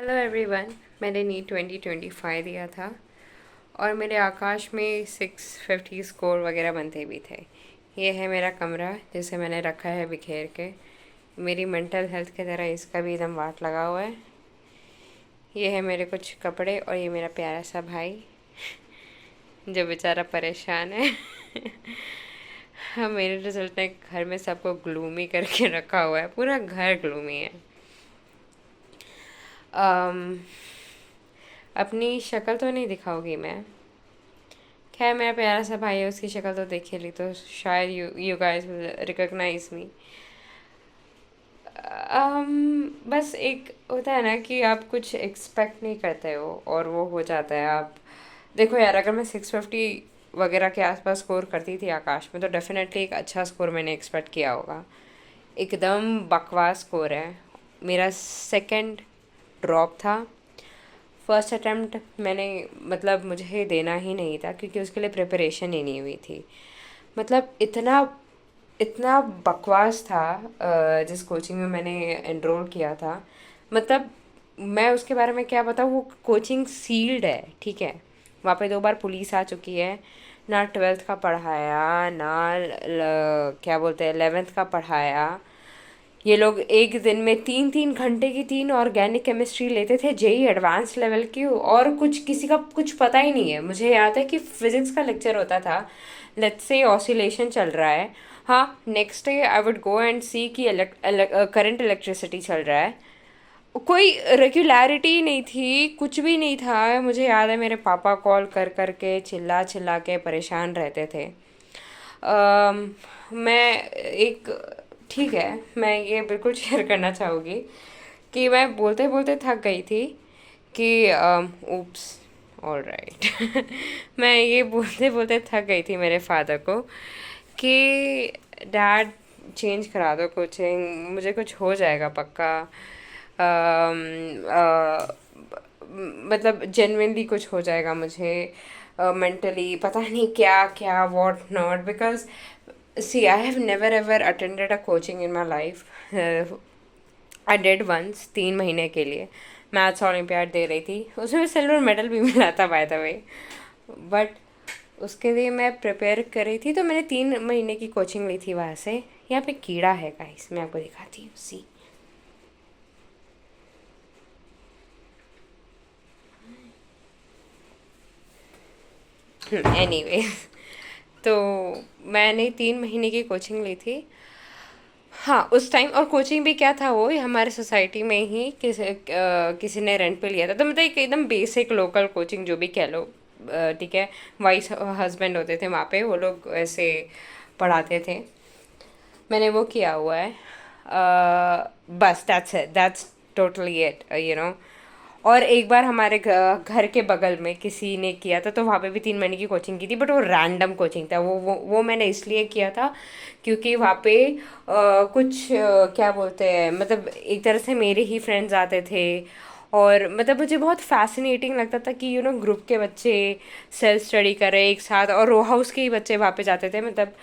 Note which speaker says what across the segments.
Speaker 1: Hello everyone. मैंने NEET 2025 दिया था और मेरे आकाश में 650 स्कोर वगैरह बनते भी थे। ये है मेरा कमरा जिसे मैंने रखा है बिखेर के। मेरी मेंटल हेल्थ की तरह इसका भी एकदम वाट लगा हुआ है। ये है मेरे कुछ कपड़े और ये मेरा प्यारा सा भाई जो बेचारा परेशान है। हाँ, मेरे रिजल्ट ने घर में सबको ग्लूमी करके रखा हुआ है, पूरा घर ग्लूमी है। अम, अपनी शक्ल तो नहीं दिखाऊंगी मैं। खैर, मेरा प्यारा सा भाई है, उसकी शक्ल तो देख ही ली तो शायद यू गाइस विल रिकॉग्नाइज मी। बस एक होता है ना कि आप कुछ एक्सपेक्ट नहीं करते हो और वो हो जाता है। आप देखो यार, अगर मैं 650 वगैरह के आसपास स्कोर करती थी आकाश में तो डेफिनेटली एक अच्छा स्कोर मैंने एक्सपेक्ट किया होगा। एकदम बकवास स्कोर है। मेरा सेकंड ड्रॉप था। फर्स्ट अटेम्प्ट मैंने मतलब मुझे देना ही नहीं था क्योंकि उसके लिए प्रिपरेशन ही नहीं हुई थी। मतलब इतना इतना बकवास था। जिस कोचिंग में मैंने एनरोल किया था, मतलब मैं उसके बारे में क्या बताऊँ। वो कोचिंग सील्ड है, ठीक है। वहाँ पे 2 बार पुलिस आ चुकी है। ना ट्वेल्थ का पढ़ाया, ना क्या बोलते हैं 11th का पढ़ाया। ये लोग एक दिन में 3-3 घंटे की 3 ऑर्गेनिक केमिस्ट्री लेते थे, जेई एडवांस लेवल की, और कुछ किसी का कुछ पता ही नहीं है। मुझे याद है कि फिजिक्स का लेक्चर होता था, लेट्स से ऑसिलेशन चल रहा है। हाँ, next day I would go and see कि करंट इलेक्ट्रिसिटी चल रहा है। कोई रेगुलरिटी नहीं थी, कुछ भी नहीं था। मुझे याद है मेरे पापा कॉल कर कर के चिल्ला चिल्ला के परेशान रहते थे। मैं एक ठीक है, मैं ये बिल्कुल शेयर करना चाहूँगी कि मैं बोलते बोलते थक गई थी कि ऊप्स, ऑल राइट। मैं ये बोलते बोलते थक गई थी मेरे फादर को कि डैड चेंज करा दो कोचिंग, मुझे कुछ हो जाएगा पक्का। मतलब जेन्युइनली कुछ हो जाएगा मुझे। मेंटली पता नहीं क्या क्या what not, because see I have never ever attended a coaching in my life. I did once 3 महीने के लिए मैथ्स ओलंपियाड दे रही थी, उसमें सिल्वर मेडल भी मिला था बाय द वे। बट उसके लिए मैं प्रिपेयर कर रही थी तो मैंने 3 महीने की कोचिंग ली थी वहाँ से। यहाँ पे कीड़ा है गाइस, मैं आपको दिखाती हूँ, सी। एनीवे, तो मैंने 3 महीने की कोचिंग ली थी। हाँ, उस टाइम, और कोचिंग भी क्या था, वो हमारे सोसाइटी में ही किसी ने रेंट पे लिया था। तो मतलब एक एकदम बेसिक लोकल कोचिंग जो भी कह लो। ठीक है। वाइस हस्बैंड होते थे वहाँ पे, वो लोग ऐसे पढ़ाते थे। मैंने वो किया हुआ है। बस that's it, that's totally it, और एक बार हमारे घर के बगल में किसी ने किया था तो वहाँ पे भी 3 महीने की कोचिंग की थी, बट वो रैंडम कोचिंग था। वो मैंने इसलिए किया था क्योंकि वहाँ पे कुछ क्या बोलते हैं, मतलब एक तरह से मेरे ही फ्रेंड्स आते थे। और मतलब मुझे बहुत फैसिनेटिंग लगता था कि ग्रुप के बच्चे सेल्फ स्टडी कर रहे हैं एक साथ, और रो हाउस के ही बच्चे वहाँ पे जाते थे। मतलब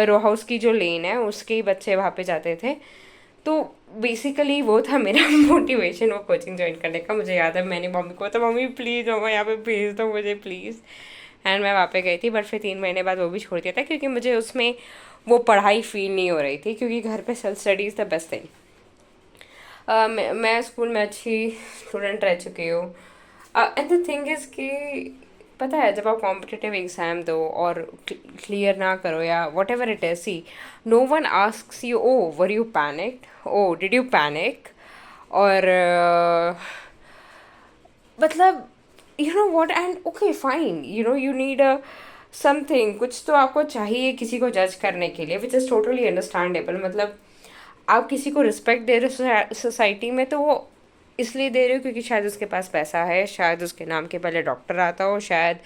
Speaker 1: रो हाउस की जो लेन है उसके ही बच्चे वहाँ पे जाते थे। तो बेसिकली वो था मेरा मोटिवेशन वो कोचिंग ज्वाइन करने का। मुझे याद है मैंने मम्मी को तो, मम्मी प्लीज़ मम्मा यहाँ पे भेज दो मुझे प्लीज़। एंड मैं वहाँ पे गई थी, बट फिर 3 महीने बाद वो भी छोड़ दिया था क्योंकि मुझे उसमें वो पढ़ाई फील नहीं हो रही थी, क्योंकि घर पे self study is the best thing. मैं स्कूल में अच्छी स्टूडेंट रह चुकी हूँ। एंड द थिंग इज़ कि पता है, जब आप कॉम्पिटिटिव एग्ज़ाम दो और क्लियर ना करो या whatever it is, see, no one asks you, oh were you panicked, oh did you panic, और मतलब what, and okay fine, you need a something, कुछ तो आपको चाहिए किसी को जज करने के लिए, विच इज़ टोटली अंडरस्टैंडेबल। मतलब आप किसी को रिस्पेक्ट दे रहे हो सोसाइटी में तो वो इसलिए दे रहे हो क्योंकि शायद उसके पास पैसा है, शायद उसके नाम के पहले डॉक्टर आता हो, शायद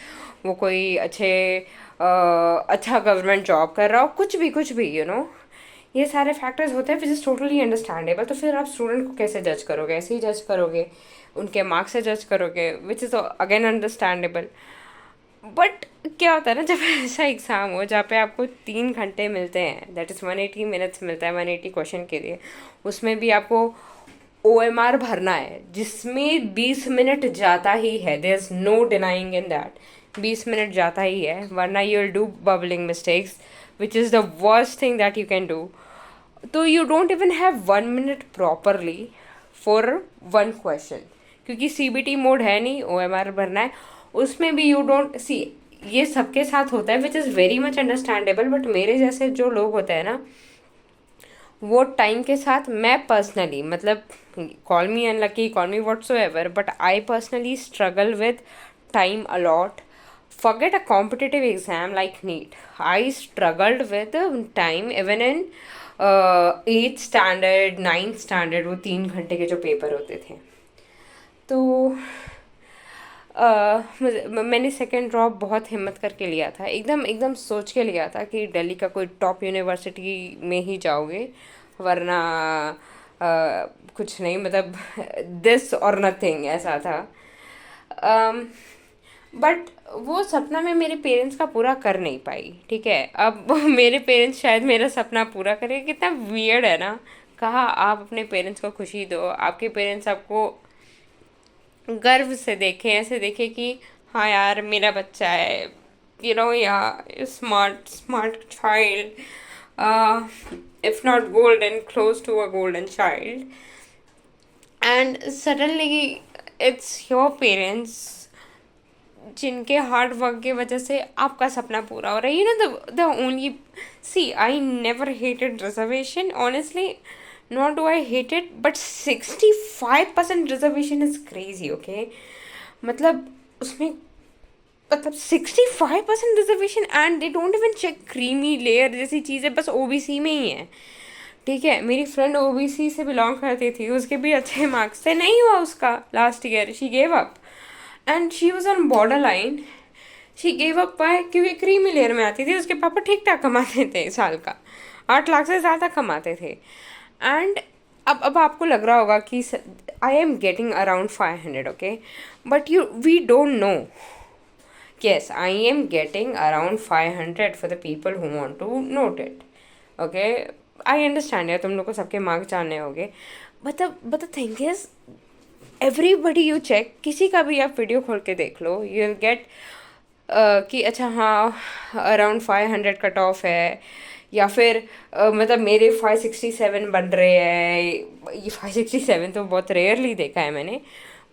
Speaker 1: वो कोई अच्छा गवर्नमेंट जॉब कर रहा हो, कुछ भी ये सारे फैक्टर्स होते हैं विच इज़ टोटली अंडरस्टैंडेबल। तो फिर आप स्टूडेंट को कैसे जज करोगे? ऐसे ही जज करोगे, उनके मार्क्स से जज करोगे, which is again understandable. But क्या होता है ना, जब ऐसा एग्ज़ाम हो जहाँ पे आपको 3 घंटे मिलते हैं, दैट इज़ 180 मिनट्स मिलता है 180 क्वेश्चन के लिए, उसमें भी आपको OMR भरना है जिसमें 20 मिनट जाता ही है, there is no denying in that, 20 minute जाता ही है, वरना you will do bubbling mistakes which is the worst thing that you can do. तो you don't even have 1 minute properly for one question, क्योंकि CBT mode है नहीं, OMR भरना है. उसमें भी यू डोंट सी, ये सबके साथ होता है which is very much understandable, but मेरे जैसे जो लोग होते हैं ना, वो टाइम के साथ, मैं पर्सनली, मतलब call me unlucky, call me whatsoever, but I personally struggle with time a lot. Forget a competitive exam like NEET. I struggled with time even in 8th standard, 9th standard, वो 3 घंटे के जो paper होते थे. तो मैंने second drop बहुत हिम्मत करके लिया था, एकदम एकदम सोच के लिया था कि दिल्ली का कोई टॉप यूनिवर्सिटी में ही जाओगे, वरना कुछ नहीं, मतलब दिस और नथिंग ऐसा था. बट वो सपना मैं मेरे पेरेंट्स का पूरा कर नहीं पाई. ठीक है, अब मेरे पेरेंट्स शायद मेरा सपना पूरा करें. कितना वियर्ड है ना. कहा आप अपने पेरेंट्स को खुशी दो, आपके पेरेंट्स आपको गर्व से देखें, ऐसे देखें कि हाँ यार मेरा बच्चा है, या smart smart child, if not golden, close to a golden child. And suddenly it's your parents जिनके हार्ड वर्क की वजह से आपका सपना पूरा हो रहा है. The only, see, I never hated reservation, honestly. Not do I hate it, but 65% reservation is crazy. Okay, मतलब उसमें, मतलब 65% reservation, and they don't even check creamy layer जैसी चीज़ें, बस OBC में ही है. ठीक है, मेरी फ्रेंड OBC से बिलोंग करती थी, उसके भी अच्छे मार्क्स थे, नहीं हुआ उसका last year, she gave up. And she was on border line, she gave up by, क्योंकि क्रीमी लेयर में आती थी. उसके पापा ठीक ठाक कमाते थे, साल का 8 लाख से ज़्यादा कमाते थे. एंड अब आपको लग रहा होगा कि I am getting around 500, okay, but we don't know. Yes, I am getting around 500 for the people who want to note it. Okay, I understand यार, तुम लोग को सबके मार्क्स जानने होंगे. But the thing is, everybody you check, किसी का भी आप वीडियो खोल के देख लो, you will get कि अच्छा हाँ अराउंड 500 कट ऑफ है, या फिर मतलब मेरे 567 बन रहे हैं. ये 567 तो बहुत रेयरली देखा है मैंने,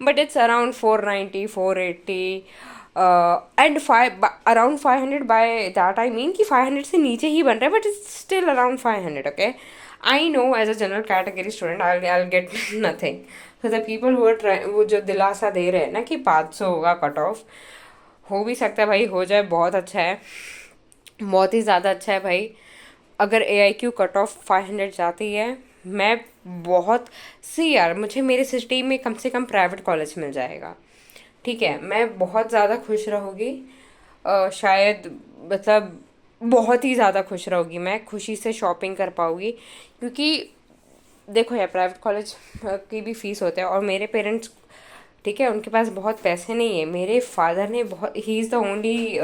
Speaker 1: but it's around 490, 480, and around 500. By that I mean कि 500 से नीचे ही बन रहा है, but it's still around 500. Okay, I know as a general category student I get nothing. So the people वो जो दिलासा दे रहे हैं ना कि 500 होगा कट ऑफ, हो भी सकता है भाई, हो जाए, बहुत अच्छा है, बहुत ही ज़्यादा अच्छा है भाई. अगर AIQ कट ऑफ 500 जाती है, मैं बहुत, सी यार, मुझे मेरे सिटी में कम से कम प्राइवेट कॉलेज मिल जाएगा. ठीक है, मैं बहुत ज़्यादा खुश रहूँगी, शायद, मतलब बहुत ही ज़्यादा खुश रहूँगी, मैं खुशी से शॉपिंग कर पाऊँगी. क्योंकि देखो यार, प्राइवेट कॉलेज की भी फ़ीस होता है, और मेरे पेरेंट्स, ठीक है, उनके पास बहुत पैसे नहीं है. मेरे फादर ने बहुत, ही is the only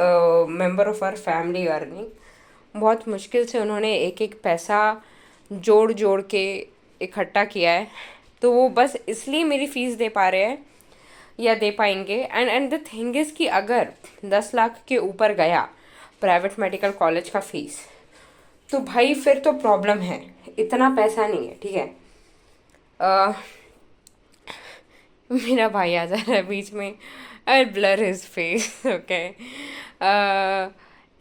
Speaker 1: member of our family earning. बहुत मुश्किल से उन्होंने एक एक पैसा जोड़ जोड़ के इकट्ठा किया है, तो वो बस इसलिए मेरी फ़ीस दे पा रहे हैं या दे पाएंगे. एंड द थिंग इज़ कि अगर 10 लाख के ऊपर गया प्राइवेट मेडिकल कॉलेज का फ़ीस, तो भाई फिर तो प्रॉब्लम है, इतना पैसा नहीं है. ठीक है, मेरा भाई आ जा रहा है बीच में, आई ब्लर हिज फेस. ओके,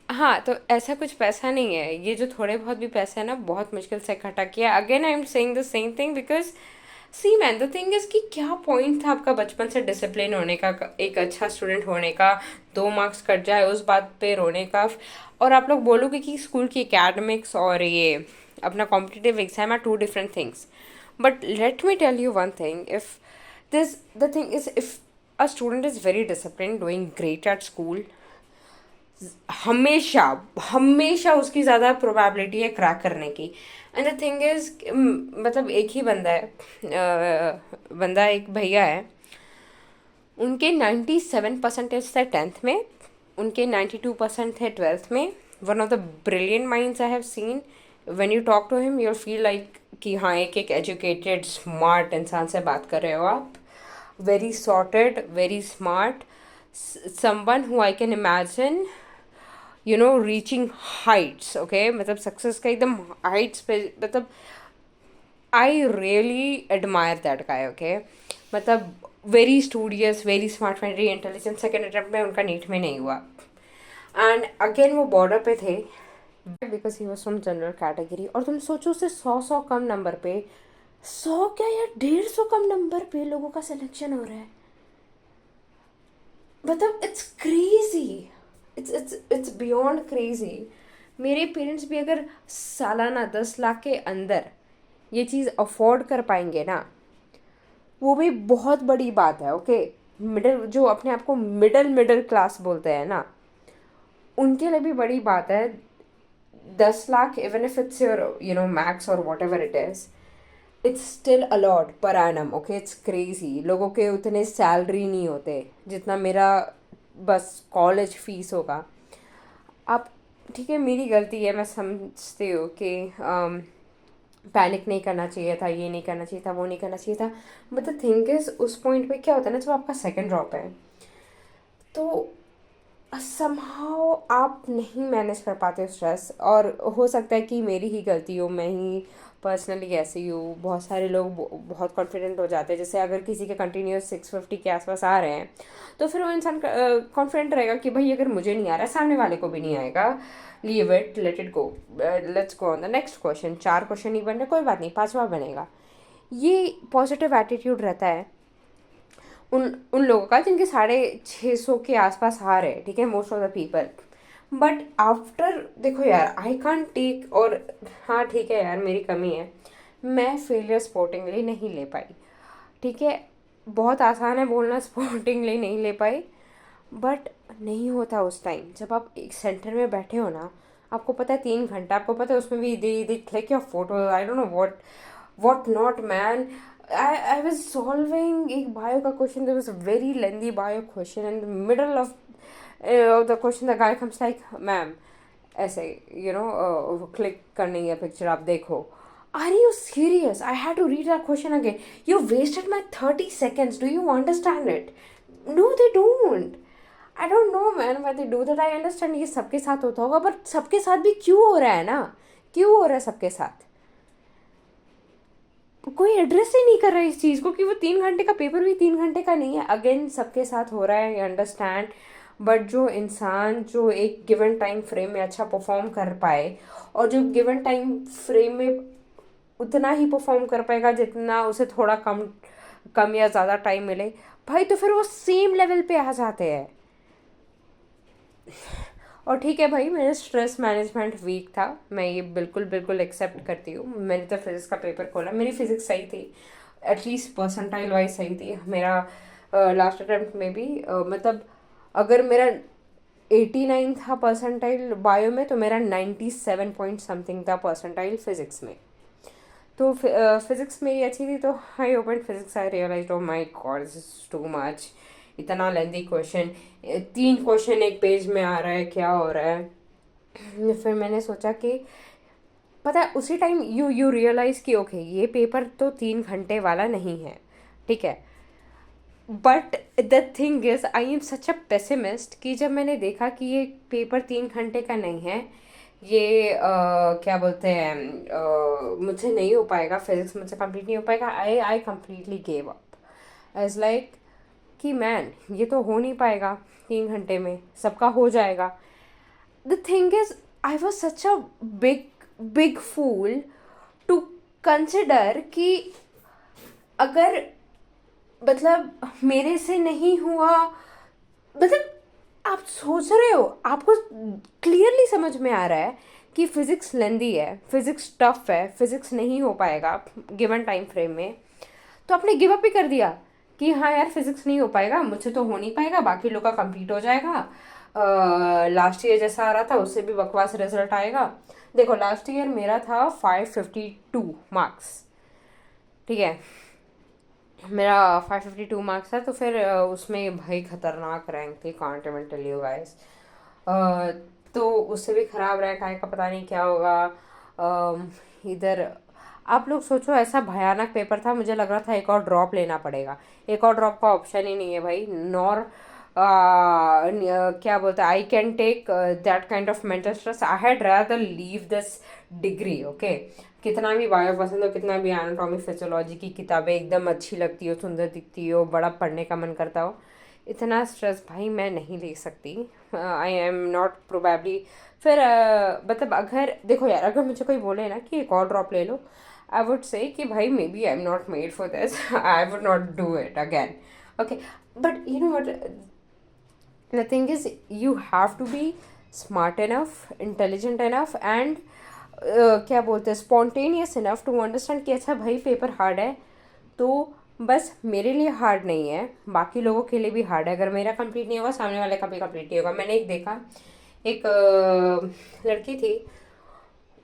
Speaker 1: हाँ, तो ऐसा कुछ पैसा नहीं है. ये जो थोड़े बहुत भी पैसा है ना, बहुत मुश्किल से इकट्ठा किया. Again I am saying the same thing, because see man, the thing is कि क्या पॉइंट था आपका बचपन से डिसिप्लिन होने का, एक अच्छा स्टूडेंट होने का, 2 मार्क्स कट जाए उस बात पे रोने का, और आप लोग बोलोगे कि स्कूल की एकेडमिक्स और ये अपना competitive exam are 2 different things. But let me tell you one thing, if this the thing is, if a student is very discipline, doing great at school, हमेशा हमेशा उसकी ज़्यादा प्रोबेबिलिटी है क्रैक करने की. एंड द थिंग इज़, मतलब एक ही बंदा है, एक भैया है, उनके 97% थे 10th में, उनके 92% थे 12th में. One of the brilliant minds I have seen. When you talk to him, you feel like कि हाँ एक एक एजुकेटेड स्मार्ट इंसान से बात कर रहे हो आप, very sorted, very smart, someone who I can imagine reaching heights, okay, मतलब सक्सेस का एकदम हाइट्स पे, मतलब I really admire that guy, okay, मतलब very studious, very smart, very intelligent. Second attempt में उनका नीट में नहीं हुआ, एंड अगेन वो बॉर्डर पे थे because he was from general category. और तुम सोचो उससे 100 कम नंबर पे, 100 क्या यार, 150 कम नंबर पे लोगों का सिलेक्शन हो रहा है, मतलब it's crazy, it's beyond crazy. मेरे पेरेंट्स भी अगर सालाना 10 लाख के अंदर ये चीज़ अफोर्ड कर पाएंगे ना, वो भी बहुत बड़ी बात है, ओके। मिडिल, जो अपने आप को मिडिल मिडिल क्लास बोलते हैं ना, उनके लिए भी बड़ी बात है। 10 lakh, even if it's your max और whatever it is, it's still a lot per annum, okay, it's crazy. लोगों के उतने सैलरी नहीं होते जितना मेरा बस कॉलेज फीस होगा। आप, ठीक है, मेरी गलती है, मैं समझती हूँ कि पैनिक नहीं करना चाहिए था, ये नहीं करना चाहिए था, वो नहीं करना चाहिए था, बट द थिंग इज उस पॉइंट पे क्या होता है ना, जब आपका सेकंड ड्रॉप है तो समहाउ आप नहीं मैनेज कर पाते स्ट्रेस। और हो सकता है कि मेरी ही गलती हो, मैं ही पर्सनली ऐसी हूँ। बहुत सारे लोग बहुत कॉन्फिडेंट हो जाते हैं, जैसे अगर किसी के कंटिन्यूस 650 के आसपास आ रहे हैं तो फिर वो इंसान कॉन्फिडेंट रहेगा कि भाई अगर मुझे नहीं आ रहा है सामने वाले को भी नहीं आएगा, leave it, let it go, let's go on the next question. 4 question नहीं बन रहे, कोई बात नहीं, 5वां बनेगा। ये पॉजिटिव एटीट्यूड रहता है उन उन लोगों का जिनके 650 के आसपास हार है, ठीक है, most of the people. But after, देखो यार, आई कांट टेक, और हाँ ठीक है यार, मेरी कमी है, मैं फेलियर स्पोर्टिंगली नहीं ले पाई, ठीक है। बहुत आसान है बोलना स्पोर्टिंगली नहीं ले पाई, बट नहीं होता उस टाइम जब आप एक सेंटर में बैठे हो ना। आपको पता है 3 घंटा, आपको पता है उसमें भी दे click your photo, I don't know what not, man. I was solving एक bio का question. There was a very lengthy bio question. In the middle of the question, the guy comes like, "Ma'am, ऐसे click करनी है picture, आप देखो." Are you serious? I had to read that question again. You wasted my 30 seconds. Do you understand it? No, they don't. I don't know, man, why they do that. I understand ये सबके साथ होता होगा, but सबके साथ भी क्यों हो रहा है ना? क्यों हो रहा है सबके साथ? कोई एड्रेस ही नहीं कर रहा है इस चीज़ को कि वो 3 घंटे का पेपर भी 3 घंटे का नहीं है। अगेन सबके साथ हो रहा है, आई अंडरस्टैंड, बट जो इंसान जो एक गिवन टाइम फ्रेम में अच्छा परफॉर्म कर पाए, और जो गिवन टाइम फ्रेम में उतना ही परफॉर्म कर पाएगा जितना उसे थोड़ा कम कम या ज़्यादा टाइम मिले, भाई तो फिर वो सेम लेवल पे आ जाते हैं। और ठीक है भाई, मेरा स्ट्रेस मैनेजमेंट वीक था, मैं ये बिल्कुल बिल्कुल एक्सेप्ट करती हूँ। मैंने तो फिज़िक्स का पेपर खोला, मेरी फिज़िक्स सही थी, एटलीस्ट परसेंटाइल वाइज सही थी मेरा। लास्ट अटेम्प्ट में भी मतलब अगर मेरा 89 था परसेंटाइल बायो में, तो मेरा 97 पॉइंट समथिंग था परसेंटाइल फिज़िक्स में। तो फिज़िक्स मेरी अच्छी थी, तो I open physics, I realise oh my God, this is too much, इतना लेंदी क्वेश्चन, 3 क्वेश्चन एक पेज में आ रहा है, क्या हो रहा है। फिर मैंने सोचा कि पता है उसी टाइम यू रियलाइज़ कि ओके ये पेपर तो 3 घंटे वाला नहीं है, ठीक है। But the thing is I am such a pessimist कि जब मैंने देखा कि ये पेपर 3 घंटे का नहीं है, ये क्या बोलते हैं, मुझसे नहीं हो पाएगा, फिजिक्स मुझसे कंप्लीट नहीं हो पाएगा, I completely gave up. As like कि मैन ये तो हो नहीं पाएगा 3 घंटे में, सबका हो जाएगा। The thing is I was such a big big fool to consider कि अगर मतलब मेरे से नहीं हुआ, मतलब आप सोच रहे हो, आपको क्लियरली समझ में आ रहा है कि फिजिक्स लेंदी है, फिजिक्स टफ है, फिजिक्स नहीं हो पाएगा गिवन टाइम फ्रेम में, तो आपने गिव अप ही कर दिया कि हाँ यार फिजिक्स नहीं हो पाएगा, मुझसे तो हो नहीं पाएगा, बाकी लोग का कंप्लीट हो जाएगा। लास्ट ईयर जैसा आ रहा था उससे भी बकवास रिजल्ट आएगा। देखो लास्ट ईयर मेरा था 552 मार्क्स, ठीक है, मेरा 552 मार्क्स था, तो फिर उसमें भाई खतरनाक रैंक थी, can't even tell you guys. तो उससे भी ख़राब रैंक आए का पता नहीं क्या होगा। इधर आप लोग सोचो, ऐसा भयानक पेपर था, मुझे लग रहा था एक और ड्रॉप लेना पड़ेगा। एक और ड्रॉप का ऑप्शन ही नहीं है भाई, नॉर क्या बोलते हैं, I can take that kind of mental stress. I had rather leave this degree. Okay, कितना भी बायो पसंद हो, कितना भी एनाटॉमी फिजियोलॉजी की किताबें एकदम अच्छी लगती हो, सुंदर दिखती हो, बड़ा पढ़ने का मन करता हो, इतना स्ट्रेस भाई मैं नहीं ले सकती। आई एम नॉट प्रोबेबली। फिर मतलब अगर देखो यार, अगर मुझे कोई बोले ना कि एक और ड्रॉप ले लो, आई वुड से कि भाई maybe I am not made for this, I would not do it again. Okay, but you know what, the thing is you have to be smart enough, intelligent enough and क्या बोलते हैं, spontaneous enough to understand कि अच्छा भाई paper hard है, तो बस मेरे लिए हार्ड नहीं है, बाकी लोगों के लिए भी हार्ड है। अगर मेरा कंप्लीट नहीं होगा, सामने वाले का भी कंप्लीट नहीं होगा। मैंने एक देखा, एक लड़की थी,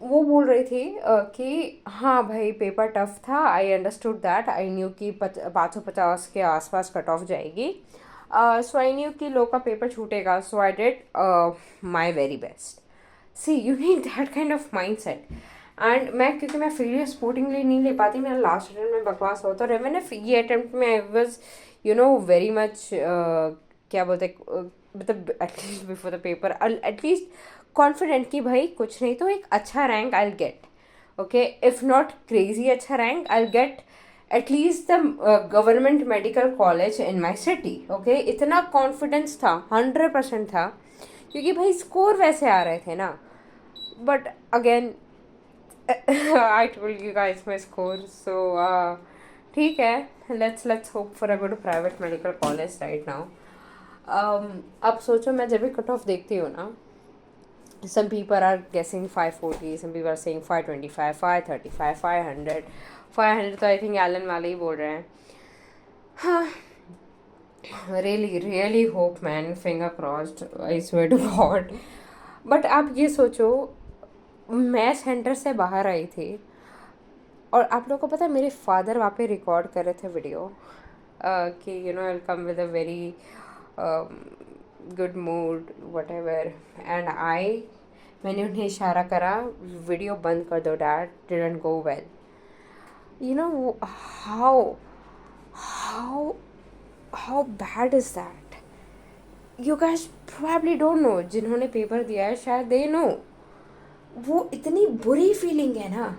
Speaker 1: वो बोल रही थी कि हाँ भाई पेपर टफ था, I understood that, I knew कि 550 के आसपास कट ऑफ जाएगी, सो आई न्यू कि लो का पेपर छूटेगा, so I did my very best. See you need that kind of mindset. And मैं, क्योंकि मैं फ्री स्पोर्टिंगली नहीं ले पाती, मेरा लास्ट अटेम्प्ट में बकवास होता रहा, मैंने ये अटेम्प्ट में आई वॉज वेरी मच क्या बोलते मतलब at least before the paper at least confident कि भाई कुछ नहीं तो एक अच्छा rank I get. Okay, if not crazy अच्छा rank, I get at least the government medical college in my city. Okay, इतना कॉन्फिडेंस था, 100% था, क्योंकि भाई स्कोर वैसे आ रहे थे ना। But again I told you guys my score, so ठीक है, let's hope for a good private medical college right now. अब सोचो, मैं जब भी कट ऑफ देखती हूँ ना, some people are guessing 540, some people are saying 525, 535, 500, 500 तो आई थिंक एलन वाले ही बोल रहे हैं। हाँ, really really hope man, finger crossed, I swear to God. But आप ये सोचो, मैं सेंटर से बाहर आई थी, और आप लोगों को पता है मेरे फादर वहाँ पे रिकॉर्ड कर रहे थे वीडियो, कि I come with a very good mood whatever, and मैंने उन्हें इशारा करा, वीडियो बंद कर दो dad, didn't go well. How how how bad is that? You guys probably don't know, जिन्होंने पेपर दिया है शायद दे नो। वो इतनी बुरी फीलिंग है ना,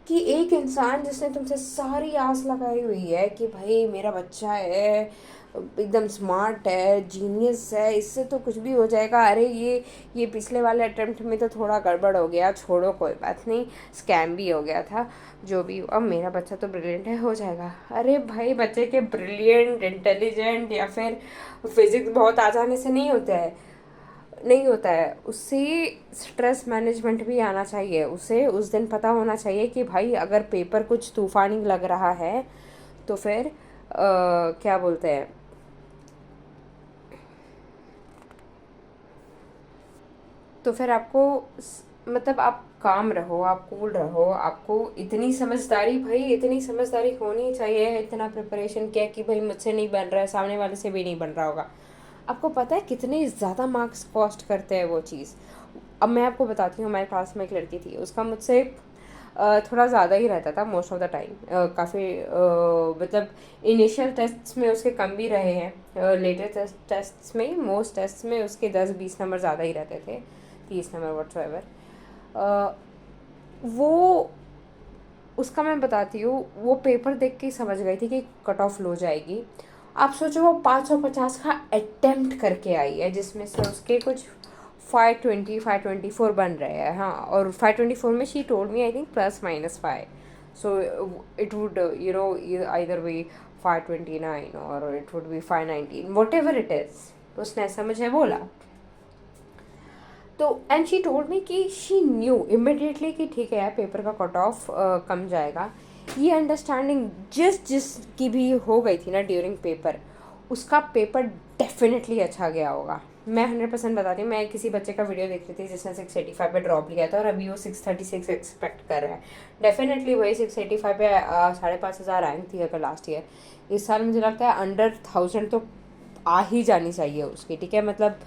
Speaker 1: कि एक इंसान जिसने तुमसे सारी आस लगाई हुई है कि भाई मेरा बच्चा है, एकदम स्मार्ट है, जीनियस है, इससे तो कुछ भी हो जाएगा, अरे ये पिछले वाले अटेम्प्ट में तो थोड़ा गड़बड़ हो गया, छोड़ो कोई बात नहीं, स्कैम भी हो गया था, जो भी, अब मेरा बच्चा तो ब्रिलियंट है, हो जाएगा। अरे भाई, बच्चे के ब्रिलियंट, इंटेलिजेंट या फिर फिजिक्स बहुत आ जाने से नहीं होता है, उससे स्ट्रेस मैनेजमेंट भी आना चाहिए। उसे उस दिन पता होना चाहिए कि भाई अगर पेपर कुछ तूफानी लग रहा है तो फिर क्या बोलते हैं, तो फिर आपको मतलब आप काम रहो, आप कूल रहो, आपको इतनी समझदारी, भाई इतनी समझदारी होनी चाहिए, इतना प्रिपरेशन किया कि भाई मुझसे नहीं बन रहा है, सामने वाले से भी नहीं बन रहा होगा। आपको पता है कितने ज़्यादा मार्क्स कॉस्ट करते हैं वो चीज़। अब मैं आपको बताती हूँ, हमारे क्लास में एक लड़की थी, उसका मुझसे थोड़ा ज़्यादा ही रहता था मोस्ट ऑफ द टाइम, काफ़ी मतलब इनिशियल टेस्ट्स में उसके कम भी रहे हैं, लेटर टेस्ट्स में, मोस्ट टेस्ट्स में उसके 10-20 नंबर ज़्यादा ही रहते थे, 30 नंबर व्हाटसोएवर। वो उसका मैं बताती हूँ, वो पेपर देख के ही समझ गई थी कि कट ऑफ लो जाएगी। आप सोचो, वो 550 का अटेम्प्ट करके आई है, जिसमें से उसके कुछ 520 524 बन रहे हैं। हाँ, और 524 में she told me I think ±5, so it would either be 529 और it would be 519, whatever it is, उसने ऐसा मुझे बोला। तो एंड शी टोल्ड मी कि शी न्यू इमिडिएटली कि ठीक है यार, पेपर का कट ऑफ कम जाएगा। ये अंडरस्टैंडिंग जिसकी भी हो गई थी ना ड्यूरिंग पेपर, उसका पेपर डेफिनेटली अच्छा गया होगा। मैं 100% बताती हूँ, मैं किसी बच्चे का वीडियो देख रही थी जिसने 685 पे ड्रॉप लिया था, और अभी वो 636 एक्सपेक्ट कर रहा है। डेफिनेटली वही 685 पे 5,500 रैंक थी अगर लास्ट ईयर। इस साल मुझे लगता है अंडर 1000 तो आ ही जानी चाहिए उसकी, ठीक है, मतलब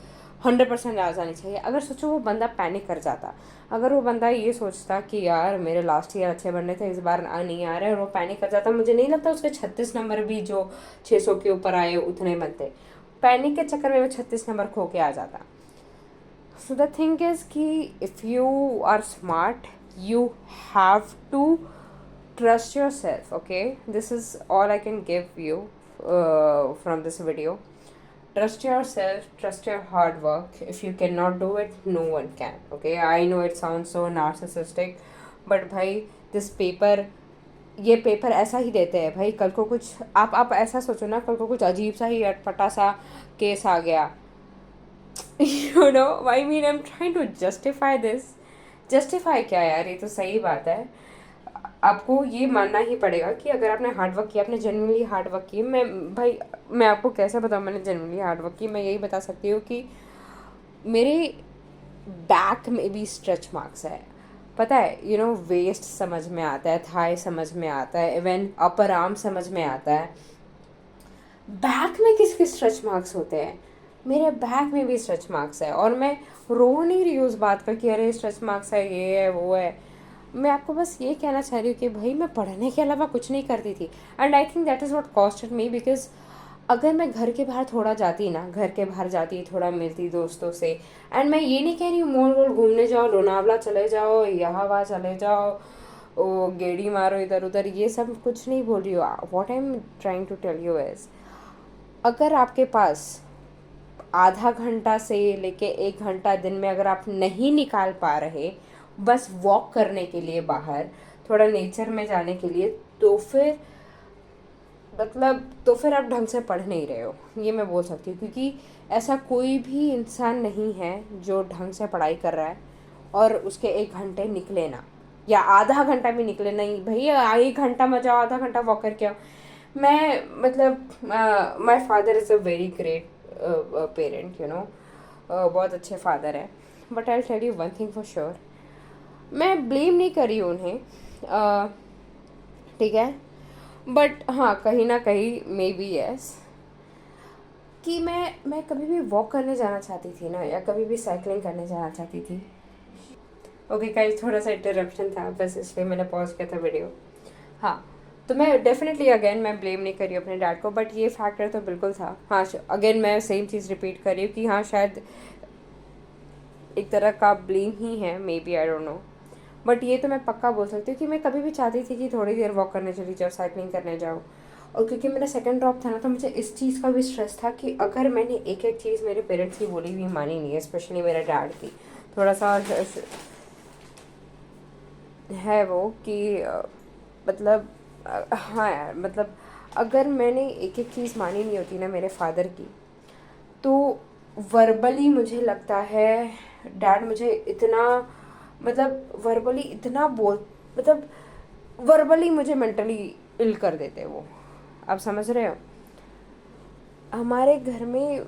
Speaker 1: 100% आ जानी चाहिए। अगर सोचो वो बंदा पैनिक कर जाता, अगर वो बंदा ये सोचता कि यार मेरे लास्ट ईयर अच्छे बनने थे, इस बार नहीं आ रहे, और वो पैनिक कर जाता, मुझे नहीं लगता उसके 36 नंबर भी जो 600 के ऊपर आए उतने बनते। पैनिक के चक्कर में वो 36 नंबर खो के आ जाता। So the thing is कि if you are smart, you have to trust yourself. Okay, this is all I can give you from this video. Trust yourself, trust your hard work. If you cannot do it, no one can. Okay, I know it sounds so narcissistic, but भाई this paper, ये paper ऐसा ही देते हैं भाई। कल को कुछ आप ऐसा सोचो ना, कल को कुछ अजीब सा ही अटपटा सा केस आ गया, you know I mean I am trying to justify this. Justify क्या यार, ये तो सही बात है। आपको ये मानना ही पड़ेगा कि अगर आपने हार्ड वर्क किया, आपने जेन्युइनली हार्ड वर्क की। मैं आपको कैसे बताऊँ मैंने जेन्युइनली हार्ड वर्क की? मैं यही बता सकती हूँ कि मेरे बैक में भी स्ट्रेच मार्क्स है, पता है। वेस्ट समझ में आता है, थाई समझ में आता है, इवन अपर आर्म समझ में आता है। बैक में किसके स्ट्रेच मार्क्स होते हैं? मेरे बैक में भी स्ट्रेच मार्क्स है, और मैं रो नहीं रही हूँ उस बात पर कि अरे स्ट्रेच मार्क्स है, ये है वो है। मैं आपको बस ये कहना चाह रही हूँ कि भाई मैं पढ़ने के अलावा कुछ नहीं करती थी, and I think that is what costed me. Because अगर मैं घर के बाहर थोड़ा जाती ना, घर के बाहर जाती, थोड़ा मिलती दोस्तों से, एंड मैं ये नहीं कह रही हूँ मॉल वॉल घूमने जाओ, लोनावला चले जाओ, यहाँ वहाँ चले जाओ, ओ गेड़ी मारो इधर उधर, ये सब कुछ नहीं बोल रही हूँ। What I am trying to tell you is, अगर आपके पास आधा घंटा से लेके 1 घंटा दिन में अगर आप नहीं निकाल पा रहे बस वॉक करने के लिए बाहर, थोड़ा नेचर में जाने के लिए, तो फिर आप ढंग से पढ़ नहीं रहे हो, ये मैं बोल सकती हूँ। क्योंकि ऐसा कोई भी इंसान नहीं है जो ढंग से पढ़ाई कर रहा है और उसके 1 घंटे निकले ना, या आधा घंटा भी निकले नहीं। भैया 1 घंटा में जाओ, आधा घंटा वॉक करके आओ। My father is a very great parent, बहुत अच्छे फादर हैं। But I tell you one thing for sure, मैं ब्लेम नहीं कर रही हूँ उन्हें, ठीक है, बट हाँ कहीं ना कहीं मे बी यस, कि मैं कभी भी वॉक करने जाना चाहती थी ना, या कभी भी साइकिलिंग करने जाना चाहती थी। ओके गाइस, थोड़ा सा इंटरप्शन था बस, इसलिए मैंने पॉज किया था वीडियो। हाँ, तो मैं डेफिनेटली अगेन मैं ब्लेम नहीं कर रही हूँ अपने डैड को, बट ये फैक्टर तो बिल्कुल था। हाँ, अगेन मैं सेम चीज़ रिपीट कर रही हूँ कि हाँ शायद एक तरह का ब्लेम ही है, may be, I don't know. But ये तो मैं पक्का बोल सकती हूँ कि मैं कभी भी चाहती थी कि थोड़ी देर वॉक करने चली जाओ, साइकिलिंग करने जाओ। और क्योंकि मेरा सेकंड ड्रॉप था ना, तो मुझे इस चीज़ का भी स्ट्रेस था कि अगर मैंने एक एक चीज़ मेरे पेरेंट्स की बोली हुई मानी नहीं है, स्पेशली मेरे डैड की, थोड़ा सा है वो कि मतलब हाँ यार, मतलब अगर मैंने एक एक चीज़ मानी नहीं होती ना मेरे फादर की, तो वर्बली मुझे लगता है डैड मुझे इतना, मतलब वर्बली इतना बोल, मतलब वर्बली मुझे मेंटली इल कर देते वो। आप समझ रहे हो? हमारे घर में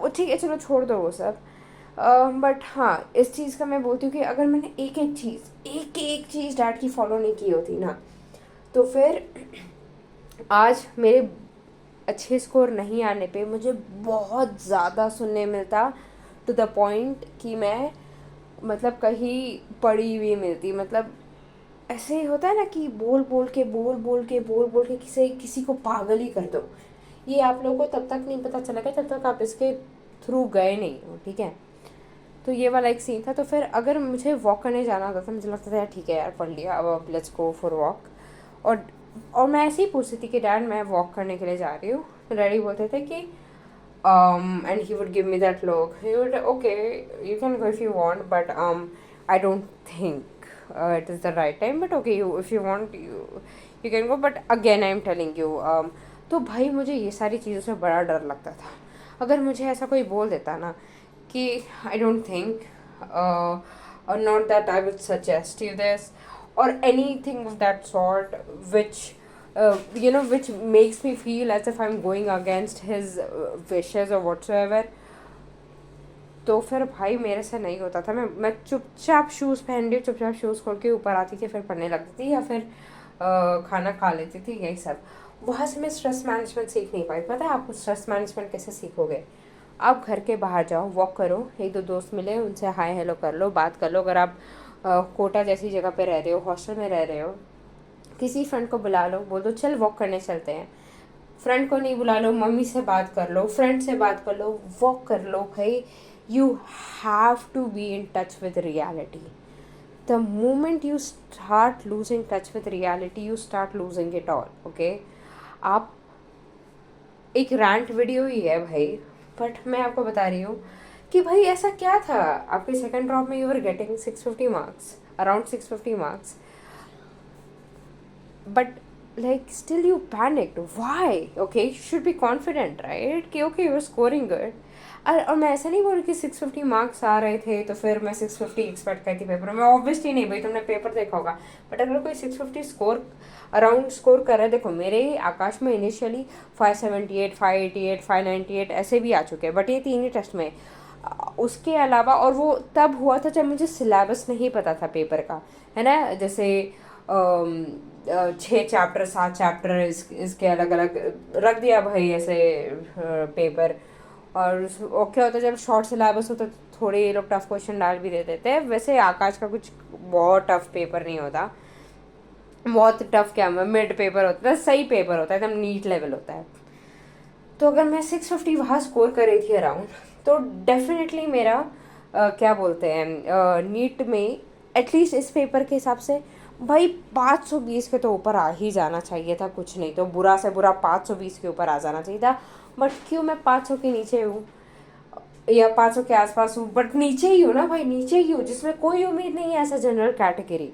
Speaker 1: ठीक है, चलो छोड़ दो वो सब। बट हाँ, इस चीज़ का मैं बोलती हूँ कि अगर मैंने एक एक चीज़ डैड की फॉलो नहीं की होती ना, तो फिर आज मेरे अच्छे स्कोर नहीं आने पे मुझे बहुत ज़्यादा सुनने मिलता, टू द पॉइंट कि मैं मतलब कहीं पड़ी हुई मिलती। मतलब ऐसे होता है ना कि बोल बोल के किसी को पागल ही कर दो। ये आप लोगों को तब तक नहीं पता चलेगा जब तक आप इसके थ्रू गए नहीं हो, ठीक है। तो ये वाला एक सीन था। तो फिर अगर मुझे वॉक करने जाना होता था, मुझे लगता था यार ठीक है यार, पढ़ लिया, अब लेट्स गो फॉर वॉक। और मैं ऐसे ही पूछती थी कि डैड मैं वॉक करने के लिए जा रही हूँ, तो डैडी बोलते थे कि and he would give me that look. He would, okay, you can go if you want, but I don't think it is the right time. But okay, if you want, you can go. But again, I'm telling you, तो भाई मुझे ये सारी चीज़ों से बड़ा डर लगता था। अगर मुझे ऐसा कोई बोल देता ना कि I don't think, or not that I would suggest you this, or anything of that sort, which which makes me feel as if I'm going against his wishes or whatsoever, तो फिर भाई मेरे से नहीं होता था। मैं चुपचाप शूज़ पहन रही, चुपचाप शूज़ खोल के ऊपर आती थी, फिर पढ़ने लगती थी, या फिर खाना खा लेती थी, यही सब। वहाँ से मैं स्ट्रेस मैनेजमेंट सीख नहीं पाई। पता है आपको स्ट्रेस मैनेजमेंट कैसे सीखोगे? आप घर के बाहर जाओ, वॉक करो, एक दो दोस्त मिले उनसे हाय हेलो कर लो, बात कर लो। अगर आप कोटा जैसी जगह पे रह रहे हो, हॉस्टल में रह रहे हो, किसी फ्रेंड को बुला लो, बोल दो चल वॉक करने चलते हैं। फ्रेंड को नहीं बुला लो, मम्मी से बात कर लो, फ्रेंड से बात कर लो, वॉक कर लो भाई। You have to be in touch with reality. The moment you start losing touch with reality, you start losing it all, okay. आप एक रैंट वीडियो ही है भाई, बट मैं आपको बता रही हूँ कि भाई ऐसा क्या था आपके सेकंड ड्रॉप में, you are getting 650 marks, around 650 marks, but like still you panicked, why? Okay, you should be confident, right, कि okay you're scoring good। और मैं ऐसा नहीं बोल रही कि 650 मार्क्स आ रहे थे तो फिर मैं 650 एक्सपेक्ट करती पेपर में, ऑब्वियसली नहीं भाई, तुमने पेपर देखा होगा। बट अगर कोई 650 स्कोर अराउंड स्कोर कर रहा है, देखो मेरे आकाश में इनिशियली 578, 588, 598 ऐसे भी आ चुके हैं, बट ये 3 ही टेस्ट में। उसके अलावा, और वो तब हुआ था जब मुझे सिलेबस नहीं पता था पेपर का, है ना। जैसे 6 चैप्टर 7 चैप्टर इसके अलग अलग रख दिया भाई ऐसे पेपर। और क्या होता है जब शॉर्ट सिलेबस होता है तो थोड़े ये लोग टफ क्वेश्चन डाल भी दे देते हैं। वैसे आकाश का कुछ बहुत टफ पेपर नहीं होता, बहुत टफ क्या मिड पेपर होता है, सही पेपर होता है, एकदम नीट लेवल होता है। तो अगर मैं 650 वहाँ स्कोर कर रही थी अराउंड, तो डेफिनेटली मेरा क्या बोलते हैं नीट में एटलीस्ट इस पेपर के हिसाब से भाई 520 के तो ऊपर आ ही जाना चाहिए था, कुछ नहीं तो बुरा से बुरा 520 के ऊपर आ जाना चाहिए था। बट क्यों मैं 500 के नीचे हूँ या 500 के आसपास हूँ, बट नीचे ही हूँ ना भाई, नीचे ही हूँ, जिसमें कोई उम्मीद नहीं है as a general category.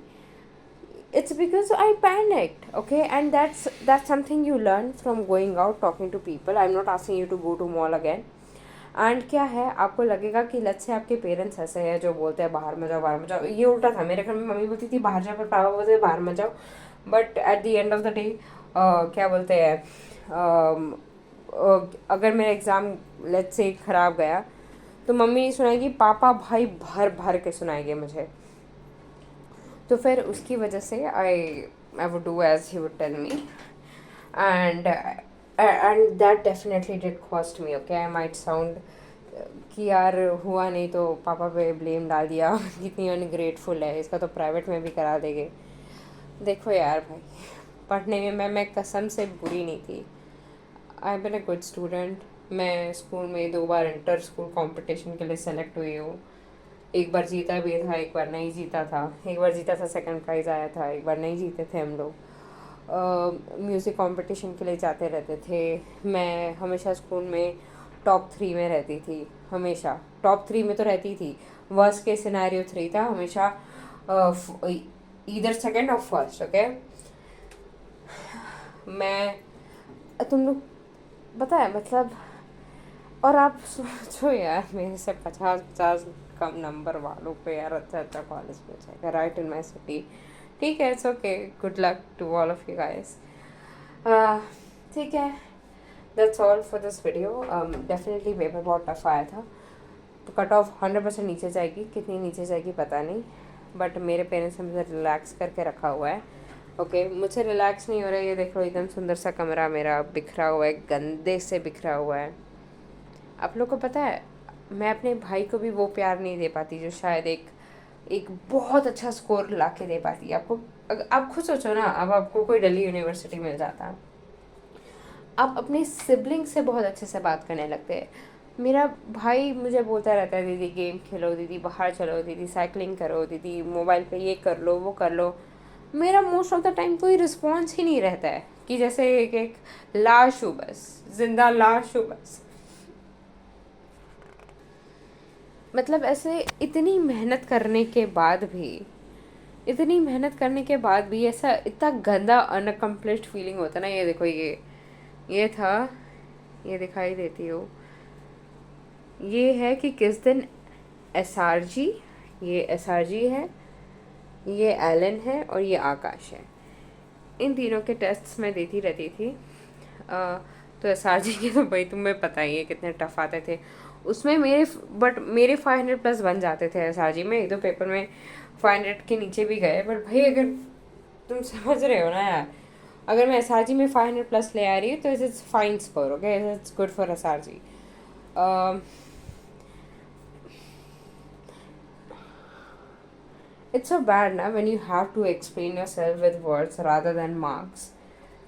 Speaker 1: It's because I panicked, okay, and that's something you learn from going out talking to people. I'm not asking you to go to mall again. And क्या है, आपको लगेगा कि लत से आपके पेरेंट्स ऐसे हैं जो बोलते हैं बाहर में जाओ बाहर में जाओ। ये उल्टा था, मेरे घर में मम्मी बोलती थी बाहर जाओ, पर पापा बोलते बाहर में जाओ। But at the end of the day क्या बोलते हैं अगर मेरा एग्ज़ाम लेट से ख़राब गया तो मम्मी नहीं सुनाएगी, पापा भाई भर भर के सुनाएंगे मुझे। तो फिर उसकी वजह से I would do as he would tell me, and that definitely did cost me, okay. I might sound कि यार हुआ नहीं तो पापा पे ब्लेम डाल दिया कितनी अनग्रेटफुल है, इसका तो प्राइवेट में भी करा देंगे। देखो यार भाई, पढ़ने में मैं कसम से बुरी नहीं थी। आई बिन अ गुड स्टूडेंट। मैं स्कूल में 2 बार इंटर स्कूल कंपटीशन के लिए सेलेक्ट हुई हूँ। एक बार जीता भी था, एक बार नहीं जीता था। एक बार जीता था, सेकंड प्राइज़ आया था, एक बार नहीं जीते थे हम लोग। म्यूज़िक कंपटीशन के लिए जाते रहते थे। मैं हमेशा स्कूल में टॉप 3 में रहती थी, हमेशा टॉप 3 में तो रहती थी। वर्स्ट के सिनेरियो 3 था हमेशा, ईदर सेकंड और फर्स्ट, ओके। मैं तुम लोग पता है मतलब, और आप सोचो यार मेरे से 50-50 कम नंबर वालों को यार अच्छा अच्छा कॉलेज मिल जाएगा राइट इन माई सिटी। ठीक है, it's okay, good luck to all of you guys. ठीक है, that's all for this video. Definitely paper बहुत टफ आया था, तो कट ऑफ 100% नीचे जाएगी, कितनी नीचे जाएगी पता नहीं, बट मेरे पेरेंट्स ने मुझे रिलैक्स करके रखा हुआ है, ओके। मुझसे रिलैक्स नहीं हो रहा है, ये देख लो एकदम सुंदर सा कमरा मेरा बिखरा हुआ है, गंदे से बिखरा हुआ है। आप लोग को पता है मैं अपने भाई को भी वो प्यार नहीं दे पाती जो शायद एक बहुत अच्छा स्कोर ला के दे पाती। आपको आप खुद सोचो ना, अब आपको कोई दिल्ली यूनिवर्सिटी मिल जाता, आप अपने सिबलिंग से बहुत अच्छे से बात करने लगते हैं। मेरा भाई मुझे बोलता रहता है दीदी गेम खेलो, दीदी बाहर चलो, दीदी साइकिलिंग करो, दीदी मोबाइल पे ये कर लो वो कर लो। मेरा मोस्ट ऑफ द टाइम कोई रिस्पॉन्स ही नहीं रहता है, कि जैसे एक लाश हूँ बस, जिंदा लाश हूँ बस। मतलब ऐसे इतनी मेहनत करने के बाद भी, इतनी मेहनत करने के बाद भी ऐसा इतना गंदा अनकम्प्लीट फीलिंग होता ना। ये देखो, ये था, ये दिखाई देती हो, ये है कि किस दिन एसआरजी, ये एसआरजी है, ये एलन है और ये आकाश है। इन तीनों के टेस्ट्स मैं देती रहती थी। तो एसआरजी के तो भाई तुम्हें पता ही है कितने टफ आते थे उसमें मेरे 500 प्लस बन जाते थे एसआरजी में। एक दो पेपर में 500 के नीचे भी गए, बट भाई अगर तुम समझ रहे हो ना यार, अगर मैं एसआरजी में 500 प्लस ले आ रही हूँ तो it's fine score, okay, it's good for SRG. It's so bad ना when you have to explain yourself with words rather than marks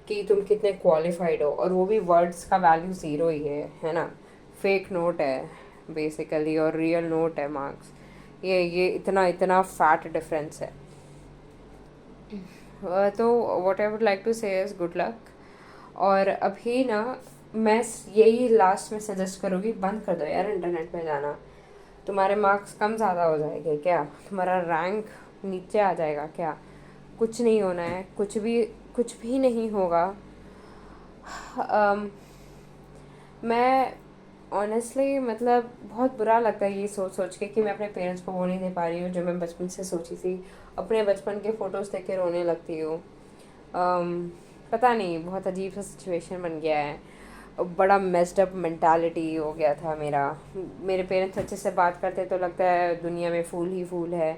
Speaker 1: कि तुम कितने क्वालिफाइड हो, और वो भी वर्ड्स का वैल्यू ज़ीरो ही है ना. फेक नोट है बेसिकली, और रियल नोट है मार्क्स. ये इतना इतना फैट डिफरेंस है. तो what I would like to say is good luck. और अभी ना मैं यही लास्ट में सजेस्ट करूँगी, बंद कर दो यार इंटरनेट पे जाना. तुम्हारे मार्क्स कम ज़्यादा हो जाएंगे क्या? तुम्हारा रैंक नीचे आ जाएगा क्या? कुछ नहीं होना है, कुछ भी नहीं होगा. मैं ऑनेस्टली मतलब बहुत बुरा लगता है ये सोच सोच के कि मैं अपने पेरेंट्स को वो नहीं दे पा रही हूँ जो मैं बचपन से सोची थी. अपने बचपन के फ़ोटोज़ देख के रोने लगती हूँ. पता नहीं, बहुत अजीब सा सिचुएशन बन गया है. बड़ा मेस्ड अप मेंटालिटी हो गया था मेरा. मेरे पेरेंट्स अच्छे से बात करते तो लगता है दुनिया में फूल ही फूल है.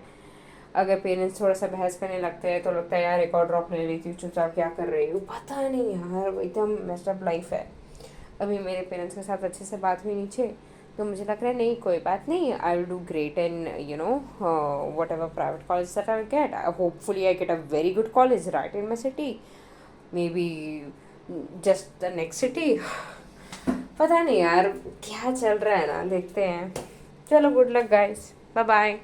Speaker 1: अगर पेरेंट्स थोड़ा सा बहस करने लगते हैं तो लगता है यार एक और ड्रॉप ले लेती हूँ, चुपचाप क्या कर रही हूँ. पता नहीं यार, एकदम मेस्ड अप लाइफ है. अभी मेरे पेरेंट्स के साथ अच्छे से बात हुई नीचे, तो मुझे लग रहा है नहीं कोई बात नहीं, I will do great in what ever private college that I get. Hopefully I get a very good college right in my city, may be just the next city. पता नहीं यार क्या चल रहा है ना, देखते हैं. चलो good luck guys, bye bye.